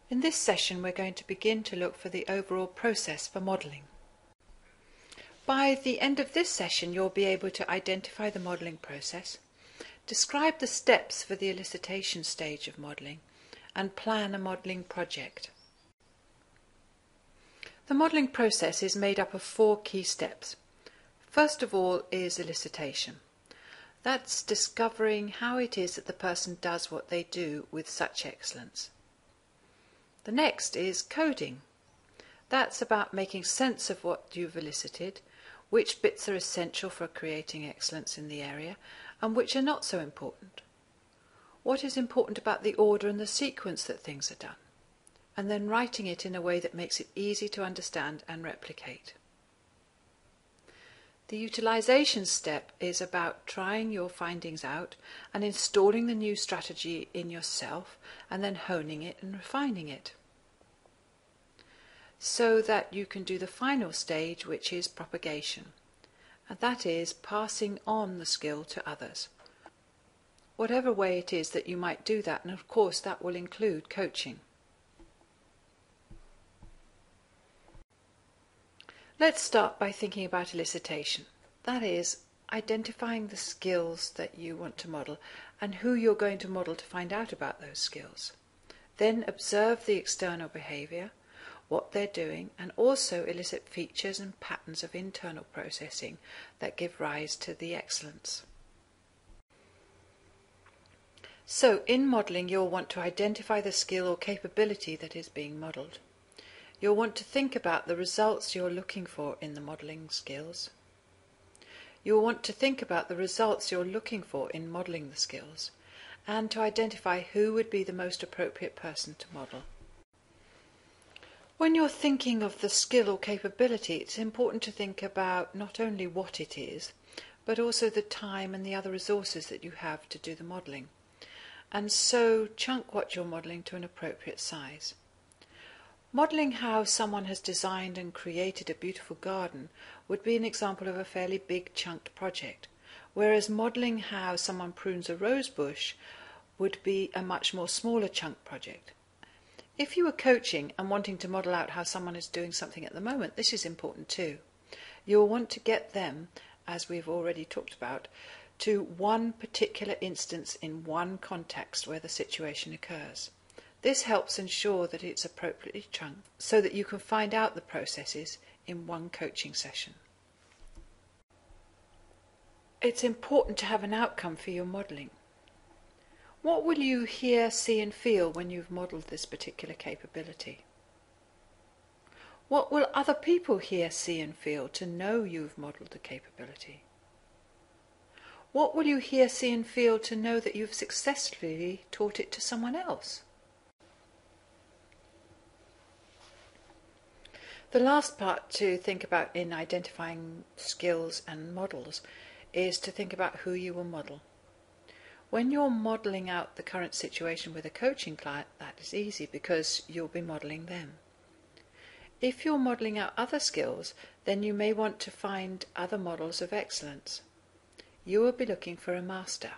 In this session we're going to begin to look for the overall process for modelling. By the end of this session you'll be able to identify the modelling process, describe the steps for the elicitation stage of modelling, and plan a modelling project. The modelling process is made up of 4 key steps. First of all is elicitation. That's discovering how it is that the person does what they do with such excellence. The next is coding. That's about making sense of what you've elicited, which bits are essential for creating excellence in the area and which are not so important. What is important about the order and the sequence that things are done, and then writing it in a way that makes it easy to understand and replicate. The utilisation step is about trying your findings out and installing the new strategy in yourself and then honing it and refining it, so that you can do the final stage, which is propagation, and that is passing on the skill to others. Whatever way it is that you might do that, and of course that will include coaching. Let's start by thinking about elicitation. That is, identifying the skills that you want to model and who you're going to model to find out about those skills. Then observe the external behaviour, what they're doing, and also elicit features and patterns of internal processing that give rise to the excellence. So in modelling you'll want to identify the skill or capability that is being modelled. You'll want to think about the results you're looking for in the modelling skills. You'll want to think about the results you're looking for in modelling the skills, and to identify who would be the most appropriate person to model. When you're thinking of the skill or capability, it's important to think about not only what it is, but also the time and the other resources that you have to do the modelling. And so chunk what you're modelling to an appropriate size. Modelling how someone has designed and created a beautiful garden would be an example of a fairly big chunked project, whereas modelling how someone prunes a rose bush would be a much more smaller chunk project. If you were coaching and wanting to model out how someone is doing something at the moment, this is important too. You'll want to get them, as we've already talked about, to one particular instance in one context where the situation occurs. This helps ensure that it's appropriately chunked so that you can find out the processes in one coaching session. It's important to have an outcome for your modelling. What will you hear, see and feel when you've modelled this particular capability? What will other people hear, see and feel to know you've modelled the capability? What will you hear, see and feel to know that you've successfully taught it to someone else? The last part to think about in identifying skills and models is to think about who you will model. When you're modelling out the current situation with a coaching client, that is easy because you'll be modelling them. If you're modelling out other skills, then you may want to find other models of excellence. You will be looking for a master.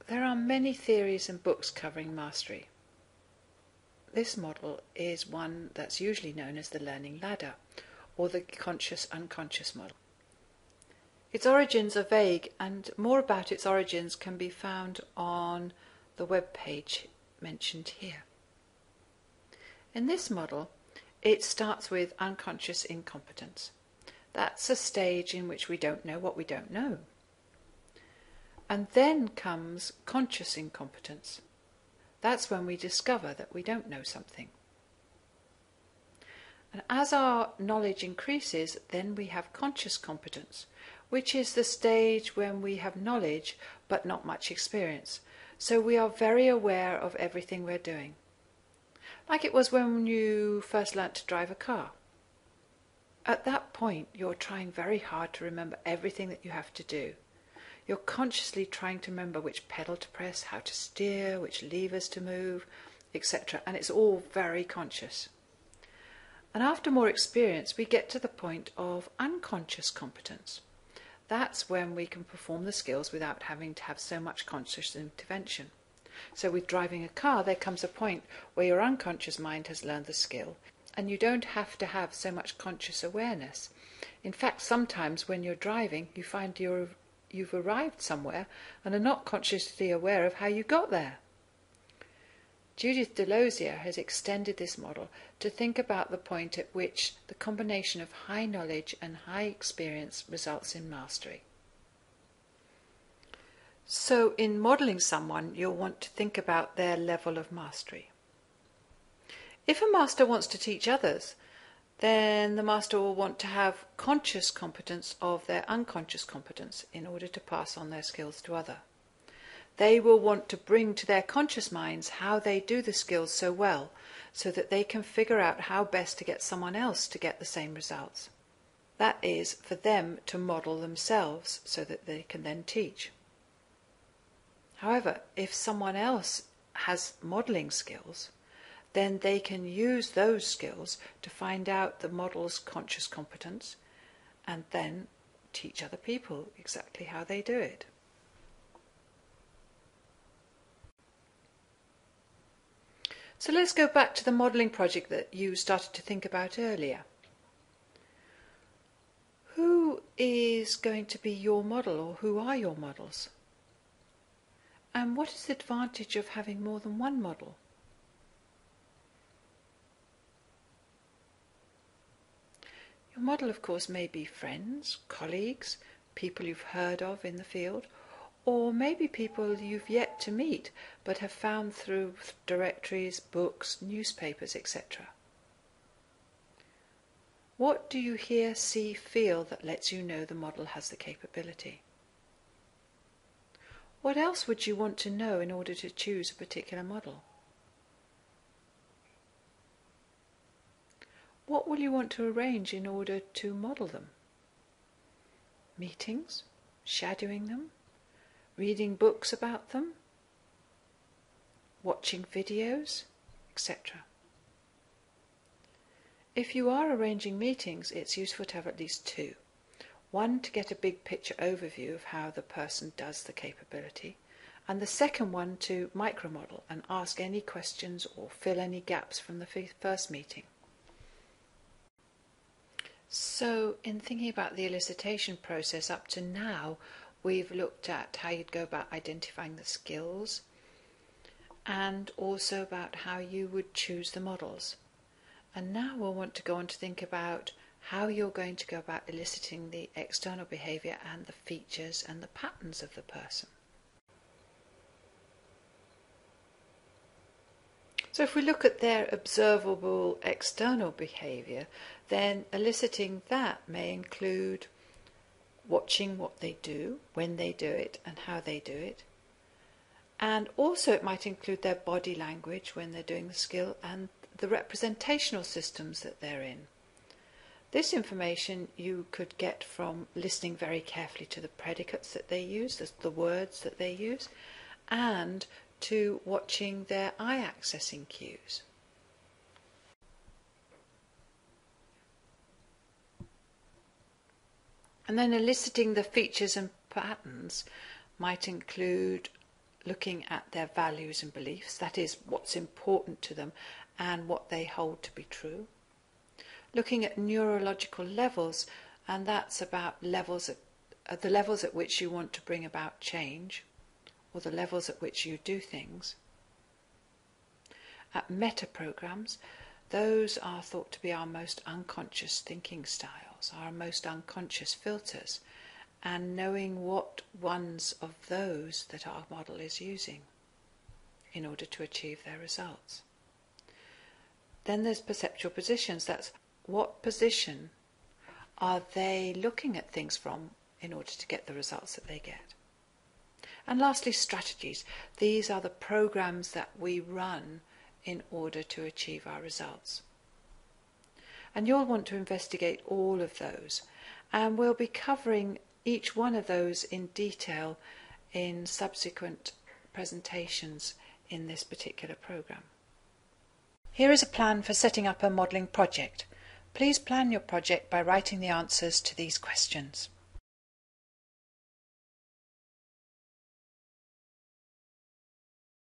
There are many theories and books covering mastery. This model is one that's usually known as the learning ladder, or the conscious-unconscious model. Its origins are vague, and more about its origins can be found on the web page mentioned here. In this model, it starts with unconscious incompetence. That's a stage in which we don't know what we don't know. And then comes conscious incompetence. That's when we discover that we don't know something. And as our knowledge increases, then we have conscious competence, which is the stage when we have knowledge but not much experience. So we are very aware of everything we're doing. Like it was when you first learnt to drive a car. At that point, you're trying very hard to remember everything that you have to do. You're consciously trying to remember which pedal to press, how to steer, which levers to move, etc. And it's all very conscious. And after more experience, we get to the point of unconscious competence. That's when we can perform the skills without having to have so much conscious intervention. So with driving a car, there comes a point where your unconscious mind has learned the skill, and you don't have to have so much conscious awareness. In fact, sometimes when you're driving, you find you've arrived somewhere and are not consciously aware of how you got there. Judith Delosier has extended this model to think about the point at which the combination of high knowledge and high experience results in mastery. So in modelling someone, you'll want to think about their level of mastery. If a master wants to teach others, then the master will want to have conscious competence of their unconscious competence in order to pass on their skills to others. They will want to bring to their conscious minds how they do the skills so well, so that they can figure out how best to get someone else to get the same results. That is, for them to model themselves so that they can then teach. However, if someone else has modelling skills, then they can use those skills to find out the model's conscious competence and then teach other people exactly how they do it. So let's go back to the modelling project that you started to think about earlier. Who is going to be your model, or who are your models? And what is the advantage of having more than one model? Your model, of course, may be friends, colleagues, people you've heard of in the field, or maybe people you've yet to meet but have found through directories, books, newspapers, etc. What do you hear, see, feel that lets you know the model has the capability? What else would you want to know in order to choose a particular model? What will you want to arrange in order to model them? Meetings? Shadowing them? Reading books about them? Watching videos? Etc. If you are arranging meetings, it's useful to have at least two. One to get a big picture overview of how the person does the capability, and the second one to micromodel and ask any questions or fill any gaps from the first meeting. So in thinking about the elicitation process up to now, we've looked at how you'd go about identifying the skills and also about how you would choose the models. And now we'll want to go on to think about how you're going to go about eliciting the external behaviour and the features and the patterns of the person. So if we look at their observable external behaviour, then eliciting that may include watching what they do, when they do it, and how they do it. And also it might include their body language when they're doing the skill and the representational systems that they're in. This information you could get from listening very carefully to the predicates that they use, the words that they use, and to watching their eye accessing cues. And then eliciting the features and patterns might include looking at their values and beliefs, that is, what's important to them and what they hold to be true. Looking at neurological levels, and that's about levels at the levels at which you want to bring about change, or the levels at which you do things. At meta-programs, those are thought to be our most unconscious thinking styles, our most unconscious filters, and knowing what ones of those that our model is using in order to achieve their results. Then there's perceptual positions, that's what position are they looking at things from in order to get the results that they get. And lastly, strategies. These are the programs that we run in order to achieve our results. And you'll want to investigate all of those, and we'll be covering each one of those in detail in subsequent presentations in this particular program. Here is a plan for setting up a modelling project. Please plan your project by writing the answers to these questions.